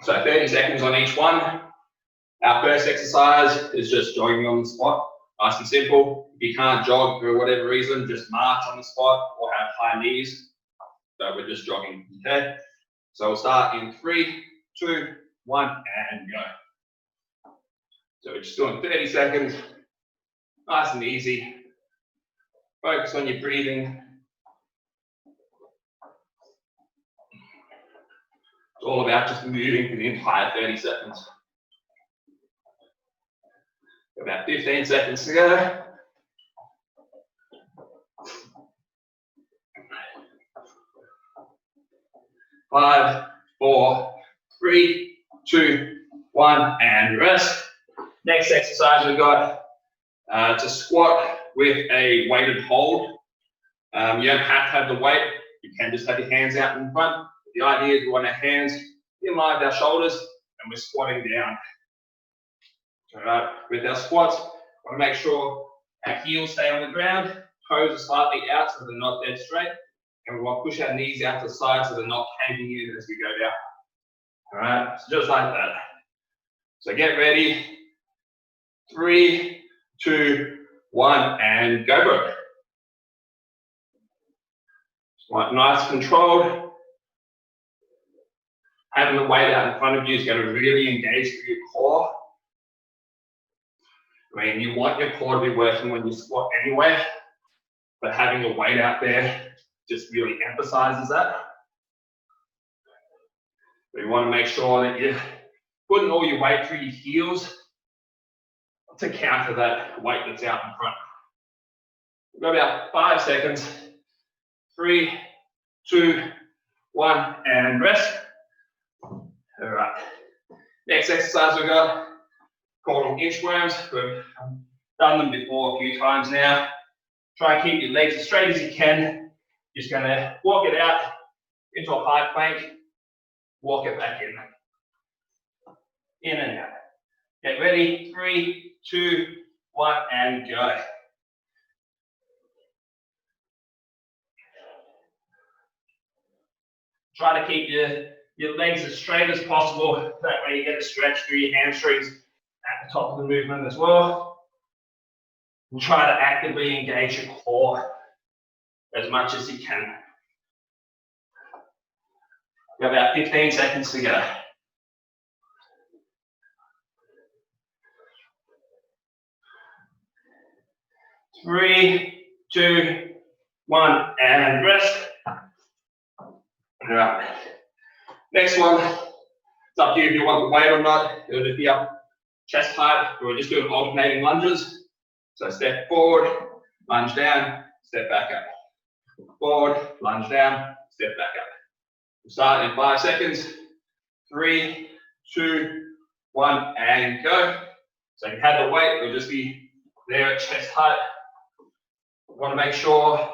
So 30 seconds on each one. Our first exercise is just jogging on the spot. Nice and simple. If you can't jog for whatever reason, just march on the spot or have high knees. So we're just jogging, okay? So we'll start in 3, 2, 1, and go. So we're just doing 30 seconds. Nice and easy. Focus on your breathing. It's all about just moving for the entire 30 seconds. About 15 seconds to go. 5, 4, 3, 2, 1, and rest. Next exercise we've got to squat with a weighted hold. You don't have to have the weight. You can just have your hands out in front. The idea is we want our hands in line with our shoulders and we're squatting down. All right, with our squats, we want to make sure our heels stay on the ground, toes are slightly out so they're not dead straight, and we want to push our knees out to the side so they're not caving in as we go down. All right, so just like that. So get ready. 3, 2, 1, and go, bro. Nice, controlled. Having the weight out in front of you is going to really engage with your core. I mean, you want your core to be working when you squat anyway, but having a weight out there just really emphasizes that. But you want to make sure that you're putting all your weight through your heels to counter that weight that's out in front. We've got about 5 seconds. 3, 2, 1, and rest. All right. Next exercise we've got called them inchworms. We've done them before a few times now. Try and keep your legs as straight as you can. Just going to walk it out into a high plank. Walk it back in. In and out. Get ready. 3, 2, 1, and go. Try to keep your legs as straight as possible. That way you get a stretch through your hamstrings at the top of the movement as well. And try to actively engage your core as much as you can. We've got about 15 seconds to go. 3, 2, 1, and rest. All right. Next one, it's up to you if you want the weight or not. It'll just be up chest height. We're just doing alternating lunges. So step forward, lunge down, step back up. Forward, lunge down, step back up. We'll start in 5 seconds. 3, 2, 1, and go. So if you had the weight, it'll just be there at chest height. We want to make sure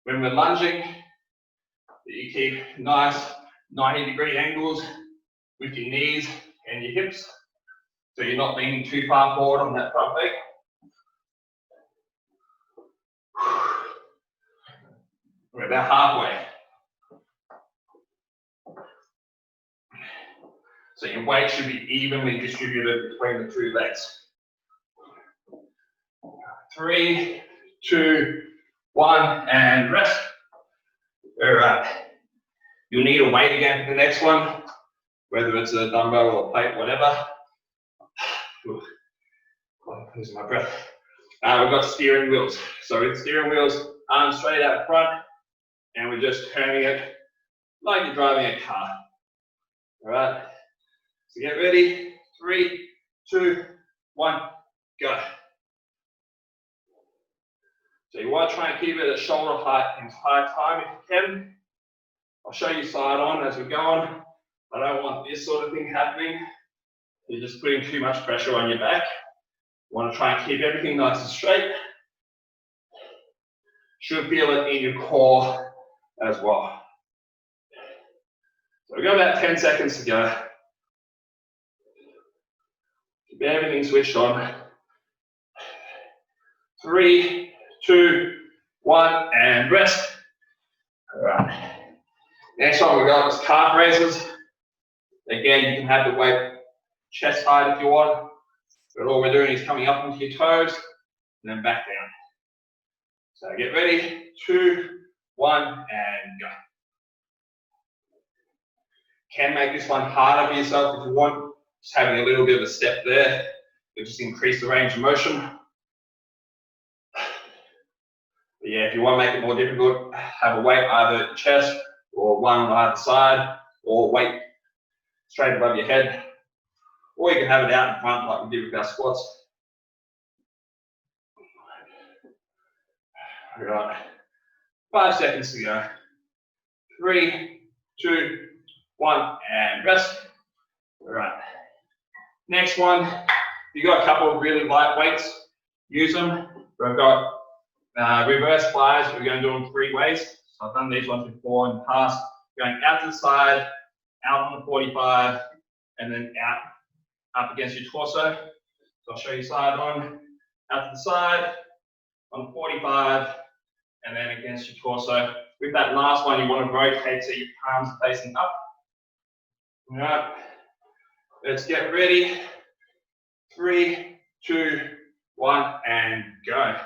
when we're lunging that you keep nice 90-degree angles with your knees and your hips, so you're not leaning too far forward on that front leg. We're about halfway. So your weight should be evenly distributed between the two legs. 3, 2, 1, and rest. All right. You'll need a weight again for the next one, whether it's a dumbbell or a plate, whatever. Losing my breath. We've got steering wheels. So with steering wheels, arms straight out front, and we're just turning it like you're driving a car. All right. So get ready. 3, 2, 1, go. So you want to try and keep it at shoulder height the entire time if you can. I'll show you side on as we go on. I don't want this sort of thing happening. You're just putting too much pressure on your back. You want to try and keep everything nice and straight. Should feel it in your core as well. So we've got about 10 seconds to go. Keep everything switched on. 3, 2, 1, and rest. All right. Next one we got is calf raises. Again, you can have the weight chest height if you want, but all we're doing is coming up onto your toes and then back down. So get ready, 2, 1, and go. Can make this one harder for yourself if you want, just having a little bit of a step there, it'll just increase the range of motion. But yeah, if you want to make it more difficult, have a weight either at the chest or one on either side, or weight straight above your head, or you can have it out in front like we did with our squats. All right, 5 seconds to go. 3, 2, 1, and rest. All right. Next one, you've got a couple of really light weights, use them. We've got reverse flies, we're going to do them 3 ways. So I've done these ones before in the past. Going out to the side, out on the 45, and then out up against your torso. So I'll show you side on, out to the side, on 45, and then against your torso. With that last one, you want to rotate so your palms are facing up. All right, let's get ready. 3, 2, 1, and go.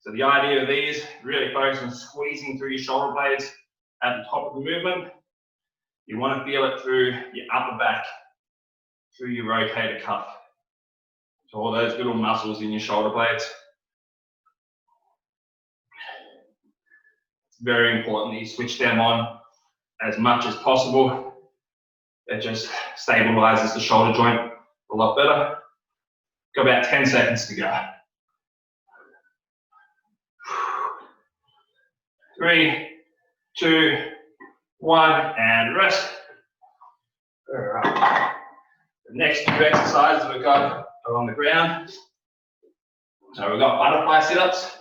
So the idea of these, really focus on squeezing through your shoulder blades at the top of the movement. You want to feel it through your upper back, through your rotator cuff. So all those little muscles in your shoulder blades. It's very important that you switch them on as much as possible. It just stabilizes the shoulder joint a lot better. Got about 10 seconds to go. 3, 2, 1, and rest. All right. The next 2 exercises we've got are on the ground. So we've got butterfly sit-ups.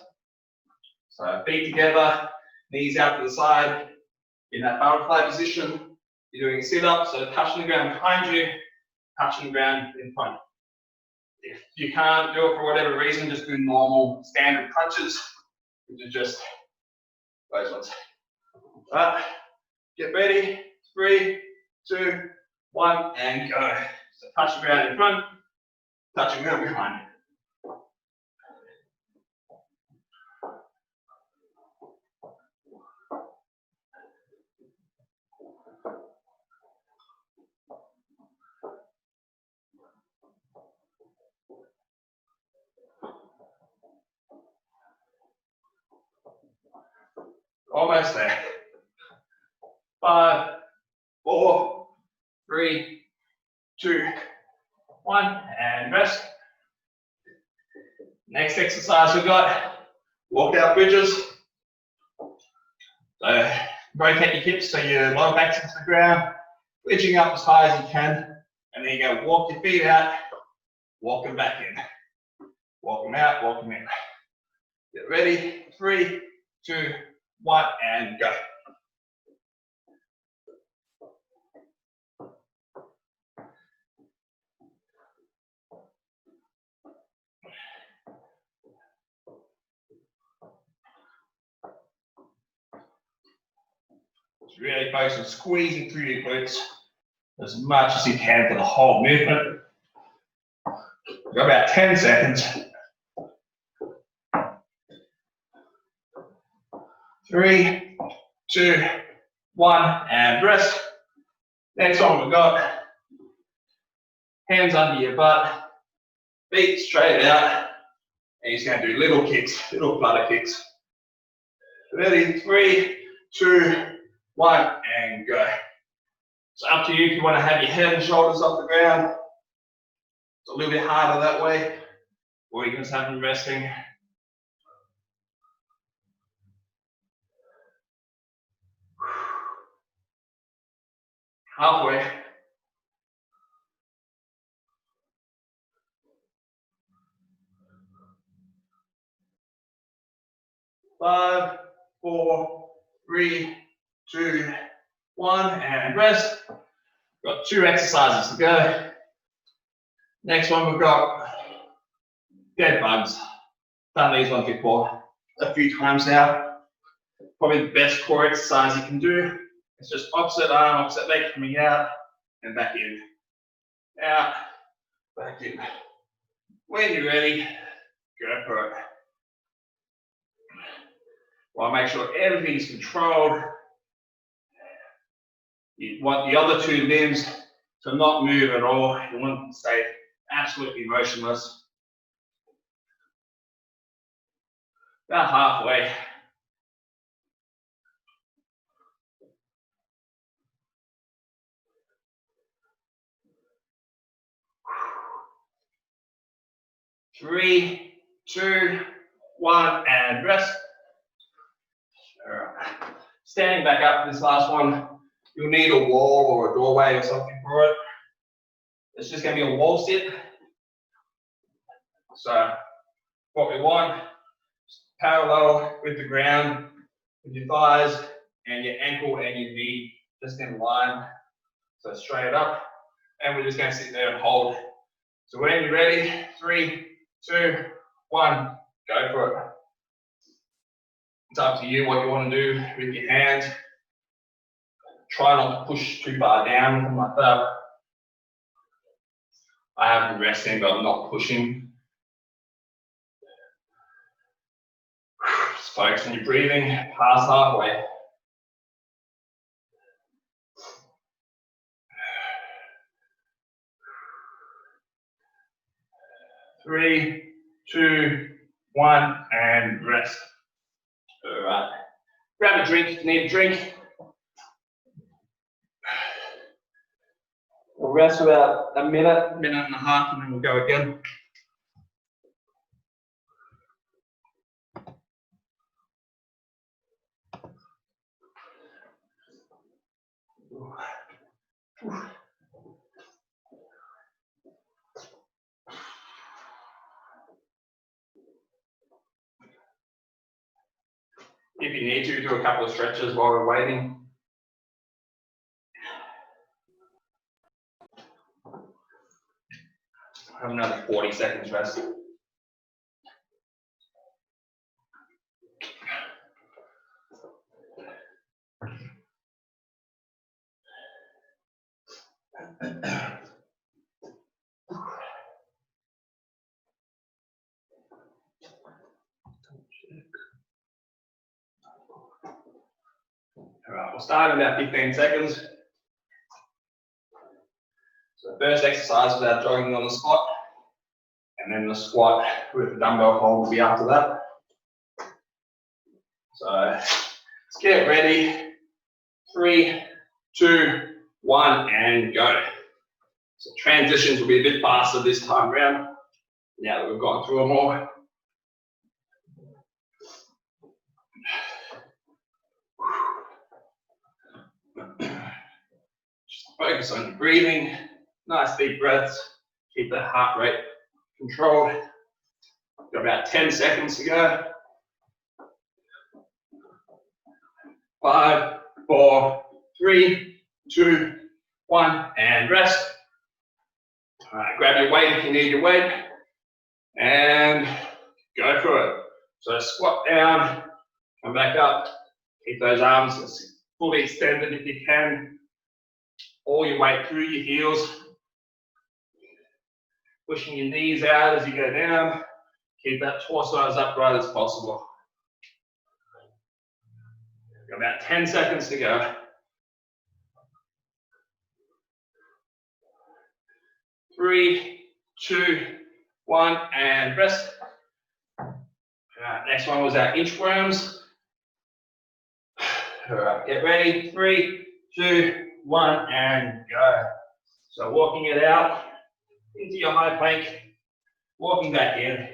So feet together, knees out to the side. In that butterfly position, you're doing a sit-up, so touching the ground behind you, touching the ground in front. If you can't do it for whatever reason, just do normal standard crunches, which is just those ones. Right, get ready, 3, 2, 1, and go. So touch the ground in front, touch the ground behind. Almost there. 5, 4, 3, 2, 1, and rest. Next exercise we've got walkout bridges. So rotate your hips so your lower back's into the ground, bridging up as high as you can, and then you're going to walk your feet out, walk them back in. Walk them out, walk them in. Get ready, 3, 2, 1, and go. Just really focus on squeezing through your glutes as much as you can for the whole movement. We've got about 10 seconds. 3, 2, 1, and rest. Next one we've got hands under your butt, feet straight out, and you're just going to do little kicks, little flutter kicks. Ready, 3, 2, 1, and go. It's up to you if you want to have your head and shoulders off the ground. It's a little bit harder that way, or you can just have them resting. Halfway. 5, 4, 3, 2, 1, and rest. Got 2 exercises to go. Next one we've got dead bugs. Done these ones before a few times now. Probably the best core exercise you can do. It's just opposite arm, opposite leg coming out, and back in. Out, back in. When you're ready, go for it. Well, make sure everything's controlled. You want the other two limbs to not move at all. You want them to stay absolutely motionless. About halfway. Three, two, one, and rest. All right. Standing back up for this last one, you'll need a wall or a doorway or something for it. It's just going to be a wall sit. So what we want, parallel with the ground, with your thighs and your ankle and your knee just in line. So straight up, and we're just going to sit there and hold. So when you're ready, 3, 2, 1, go for it. It's up to you what you want to do with your hands. Try not to push too far down, anything like that. I have been resting, but I'm not pushing. Just focus on your breathing, past halfway. Three, two, one, and rest. All right. Grab a drink if you need a drink. We'll rest for about a minute, minute and a half, and then we'll go again. If you need to, do a couple of stretches while we're waiting. Have another 40 seconds rest. All right, we'll start in about 15 seconds. So the first exercise is our jogging on the squat, and then the squat with the dumbbell hold will be after that. So let's get ready. 3, 2, 1, and go. So transitions will be a bit faster this time around, now that we've gone through them all. Just focus on your breathing, nice deep breaths, keep the heart rate controlled. Got about 10 seconds to go. 5, 4, 3, 2, 1, and rest. All right, grab your weight if you need your weight, and go for it. So squat down, come back up, keep those arms as fully extended if you can. All your weight through your heels, pushing your knees out as you go down. Keep that torso as upright as possible. Got about 10 seconds to go. 3, 2, 1, and rest. Next one was our inchworms. All right, get ready. 3, 2, 1, and go. So walking it out into your high plank, walking back in.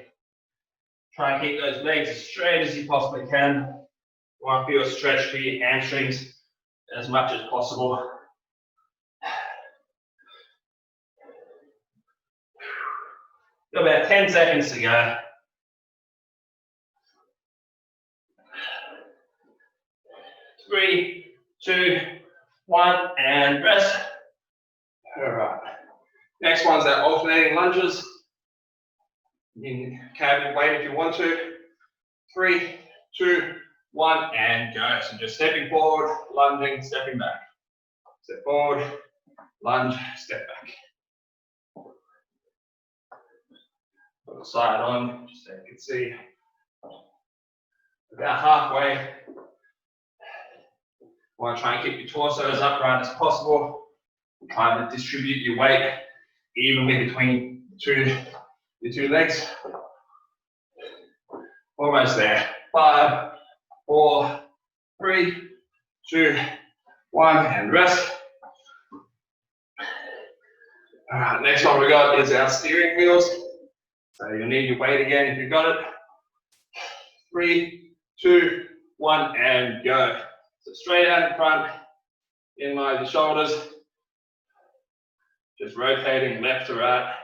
Try and keep those legs as straight as you possibly can. You want to feel a stretch to your hamstrings as much as possible. Got about 10 seconds to go. 3, 2, 1, and rest. All right. Next one's our alternating lunges. You can carry your weight if you want to. 3, 2, 1, and go. So just stepping forward, lunging, stepping back. Step forward, lunge, step back. Put the side on, just so you can see. About halfway. Want to try and keep your torso as upright as possible. Try to distribute your weight evenly between your two legs. Almost there. 5, 4, 3, 2, 1, and rest. All right, next one we got is our steering wheels. So you'll need your weight again if you've got it. 3, 2, 1, and go. So straight out in front, in line with the shoulders. Just rotating left to right.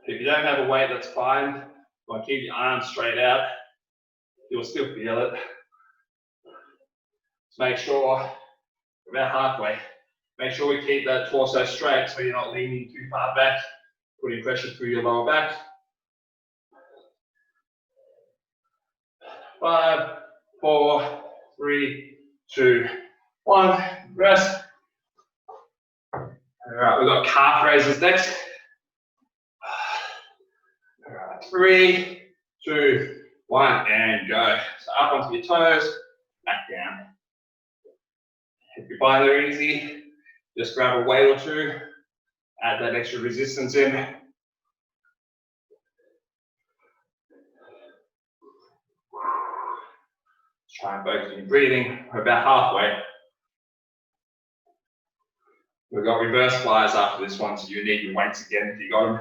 If you don't have a weight, that's fine. But keep your arms straight out. You'll still feel it. Just make sure, about halfway, make sure we keep that torso straight so you're not leaning too far back, putting pressure through your lower back. 5, 4, 3, 2, 1, rest. All right, we've got calf raises next. All right, 3, 2, 1, and go. So up onto your toes, back down. If you find they're easy, just grab a weight or two, add that extra resistance in. Let's try and focus on your breathing. We're about halfway. We've got reverse flies after this one, so you need your weights again if you got them.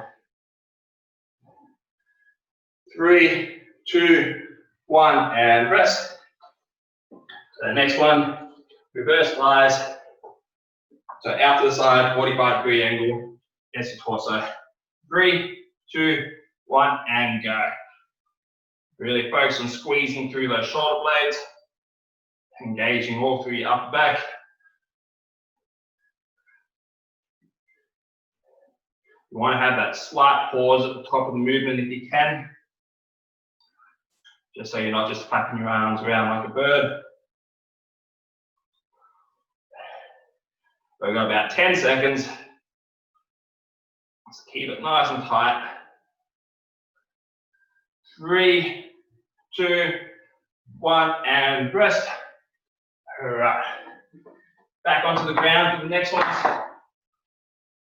3, 2, 1, and rest. So the next one, reverse flies. So out to the side, 45-degree angle against your torso. 3, 2, 1, and go. Really focus on squeezing through those shoulder blades, engaging all through your upper back. You want to have that slight pause at the top of the movement if you can, just so you're not just flapping your arms around like a bird. We've got about 10 seconds. Let's keep it nice and tight. 3, 2, 1, and rest. All right. Back onto the ground for the next one.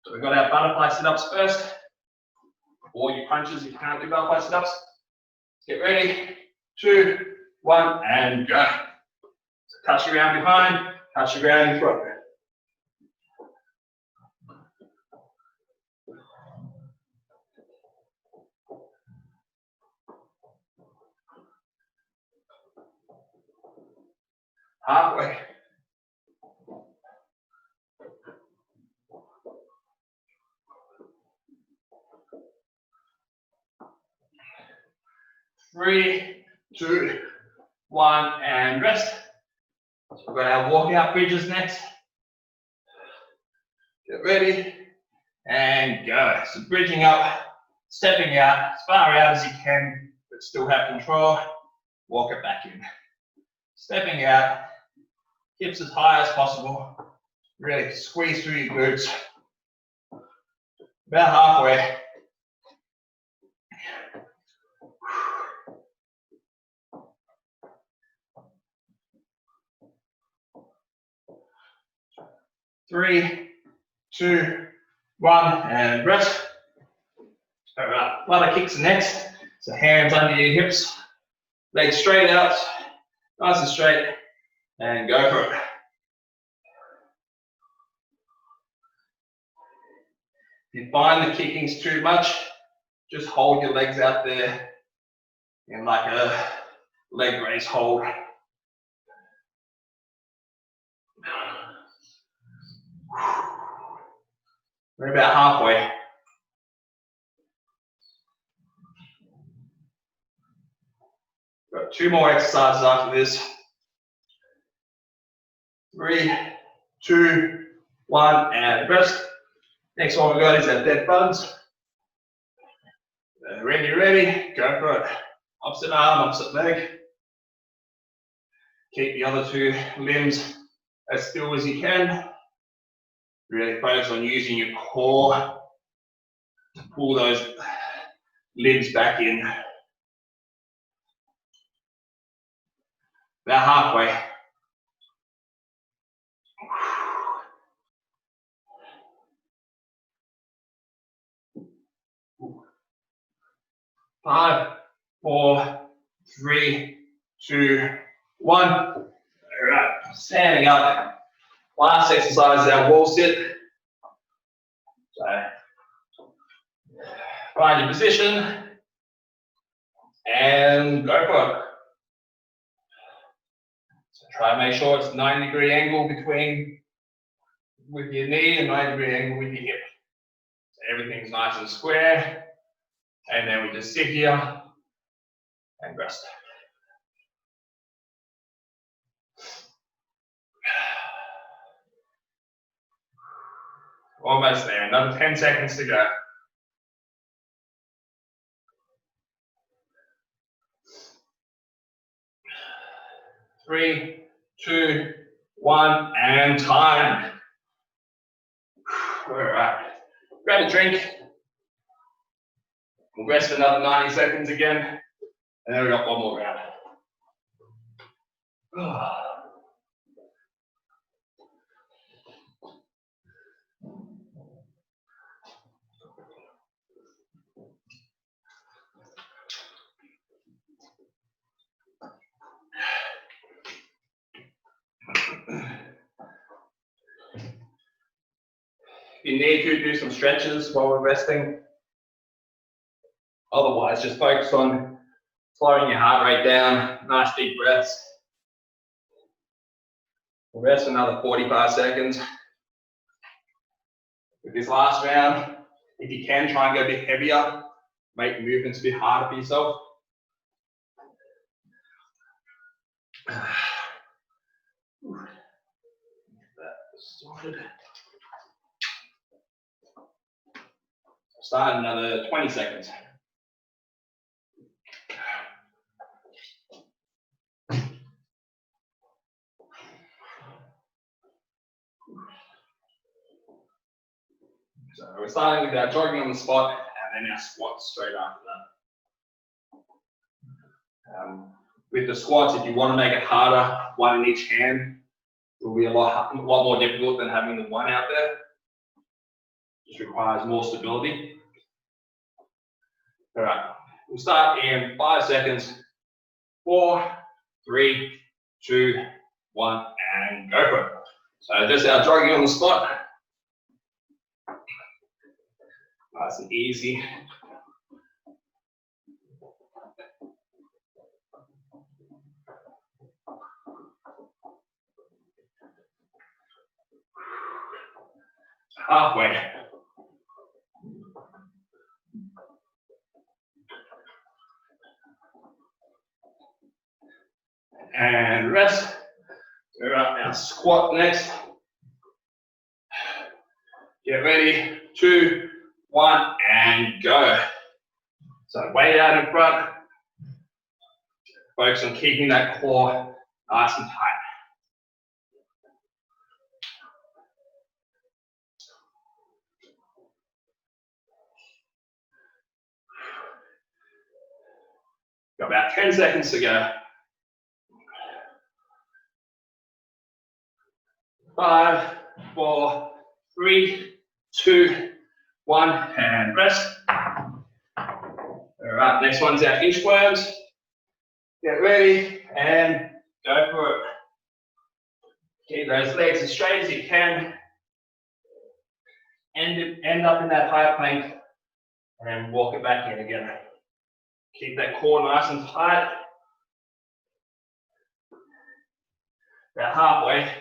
So we've got our butterfly sit-ups first. Or your crunches if you can't do butterfly sit-ups. Let's get ready. 2, 1, and go. So touch your ground behind, touch your ground in front. Halfway. Three, 2, 1, and rest. So we've got our walkout bridges next. Get ready and go. So bridging up, stepping out as far out as you can, but still have control. Walk it back in. Stepping out, hips as high as possible. Really squeeze through your glutes. About halfway. Three, 2, 1, and rest. All right, flutter kicks next. So hands under your hips, legs straight out, nice and straight, and go for it. If you find the kicking's too much, just hold your legs out there in like a leg raise hold. We're about halfway. Got 2 more exercises after this. 3, 2, 1, and rest. Next one we got is our dead bugs. Ready, go for it. Opposite arm, opposite leg. Keep the other 2 limbs as still as you can. Really focus on using your core to pull those limbs back in. About halfway. 5, 4, 3, 2, 1. All right, standing up. Last exercise is our wall sit. So, find your position and go for it. So try to make sure it's 90-degree angle with your knee and 90-degree angle with your hip. So everything's nice and square. And then we just sit here and rest. Almost there, another 10 seconds to go. Three, 2, 1, and time. All right, grab a drink. We'll rest for another 90 seconds again, and then we've got one more round. If you need to, do some stretches while we're resting. Otherwise, just focus on slowing your heart rate down, nice deep breaths. We'll rest another 45 seconds. With this last round, if you can, try and go a bit heavier, make the movements a bit harder for yourself. Sorted. Start another 20 seconds. So we're starting with our jogging on the spot and then our squats straight after that. With the squats, if you want to make it harder, one in each hand, it will be a lot more difficult than having the one out there. Just requires more stability. All right, we'll start in 5 seconds. 4, 3, 2, 1, and go for it. So just our jogging on the spot. Nice and easy. Halfway. And rest. All right, now squat next. Get ready, 2, 1, and go. So weight out in front. Focus on keeping that core nice and tight. Got about 10 seconds to go. 5, 4, 3, 2, 1, and rest. All right, next one's our inchworms. Get ready and go for it. Keep those legs as straight as you can. End up in that high plank and walk it back in again. Keep that core nice and tight. About halfway.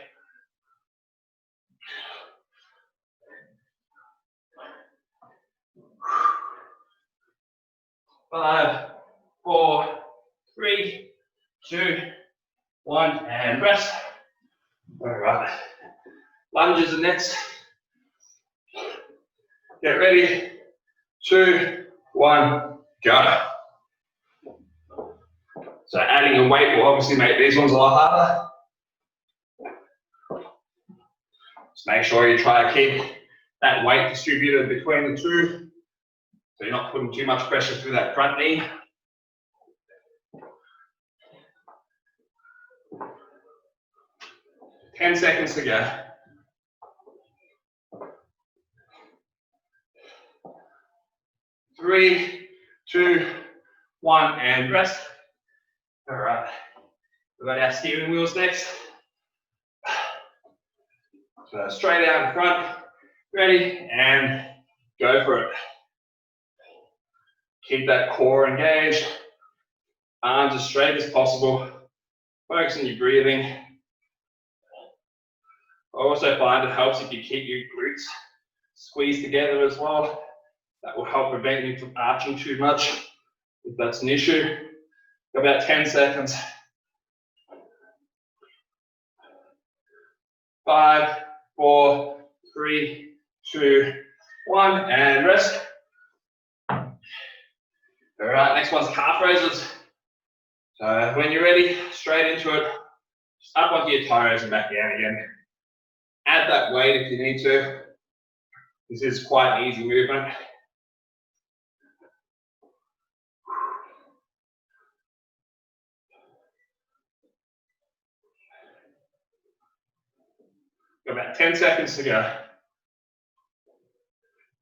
Five, 4, 3, 2, 1, and rest. All right. Lunges are next. Get ready. 2, 1, go. So adding a weight will obviously make these ones a lot harder. Just make sure you try to keep that weight distributed between the two, so you're not putting too much pressure through that front knee. Ten seconds to go. 3, 2, 1, and rest. All right, we've got our steering wheels next. So straight out in front, ready, and go for it. Keep that core engaged, arms as straight as possible. Focus on your breathing. I also find it helps if you keep your glutes squeezed together as well. That will help prevent you from arching too much if that's an issue. About 10 seconds. 5, 4, 3, 2, 1, and rest. All right, next one's calf raises. So when you're ready, straight into it. Just up onto your toes and back down again. Add that weight if you need to. This is quite an easy movement. Got about 10 seconds to go.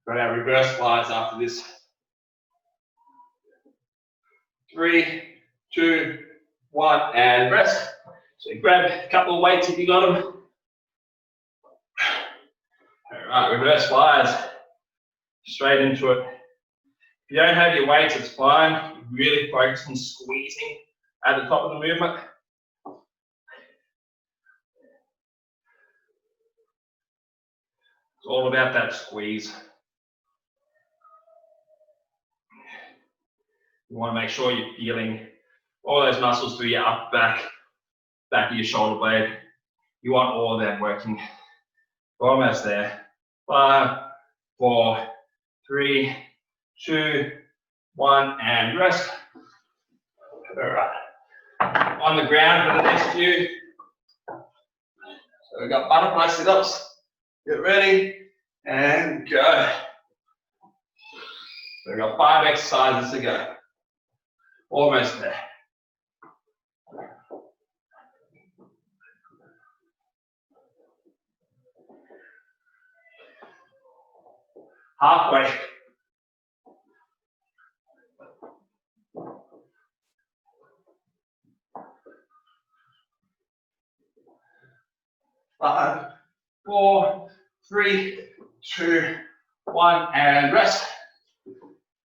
Got our reverse flies after this. 3, 2, 1, and rest. So you grab a couple of weights if you got them. All right, reverse flies. Straight into it. If you don't have your weights, it's fine. You really focus on squeezing at the top of the movement. It's all about that squeeze. You want to make sure you're feeling all those muscles through your upper back of your shoulder blade. You want all of them working. We're almost there. 5, 4, 3, 2, 1, and rest. All right. On the ground for the next few. So we've got butterfly sit-ups. Get ready and go. So we've got 5 exercises to go. Almost there. Halfway. Five, 4, 3, 2, 1, and rest.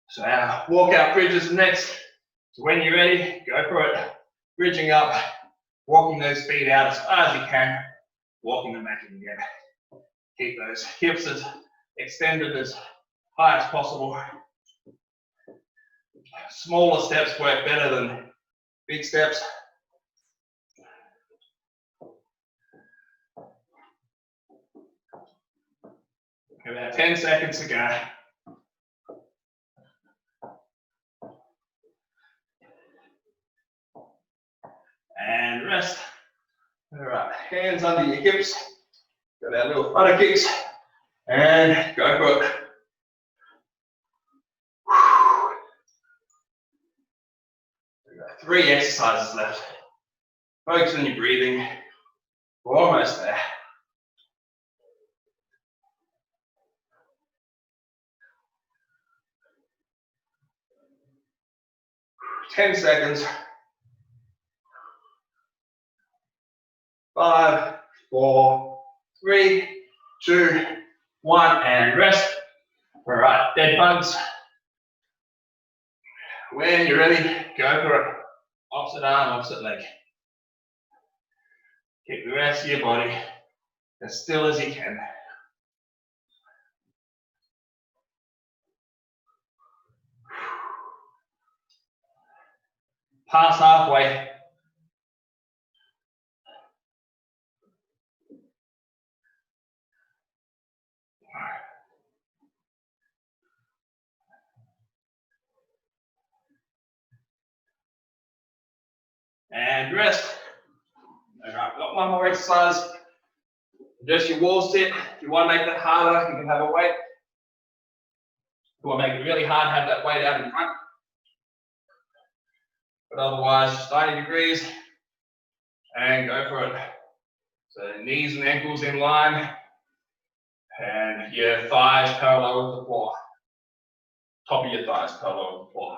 So our walkout bridges next. So when you're ready, go for it. Bridging up, walking those feet out as far as you can, walking them back in again. Keep those hips as extended as high as possible. Smaller steps work better than big steps. About 10 seconds to go. And rest. All right, hands under your hips. Got our little flutter kicks. And go for it. 3 exercises left. Focus on your breathing. We're almost there. Ten seconds. 5, 4, 3, 2, 1, and rest. All right, dead bugs. When you're ready, go for it. Opposite arm, opposite leg. Keep the rest of your body as still as you can. Past halfway. And rest. All right, got one more exercise. Adjust your wall sit. If you want to make that harder, you can have a weight. If you want to make it really hard, have that weight out in front. But otherwise, just 90 degrees and go for it. So knees and ankles in line and your thighs parallel with the floor. Top of your thighs parallel with the floor.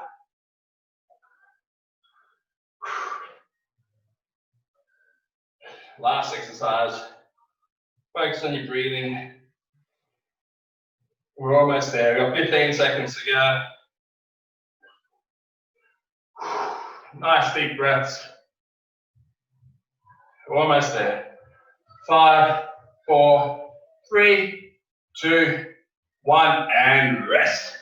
Last exercise. Focus on your breathing. We're almost there. We've got 15 seconds to go. Nice deep breaths. We're almost there. 5, 4, 3, 2, 1, and rest.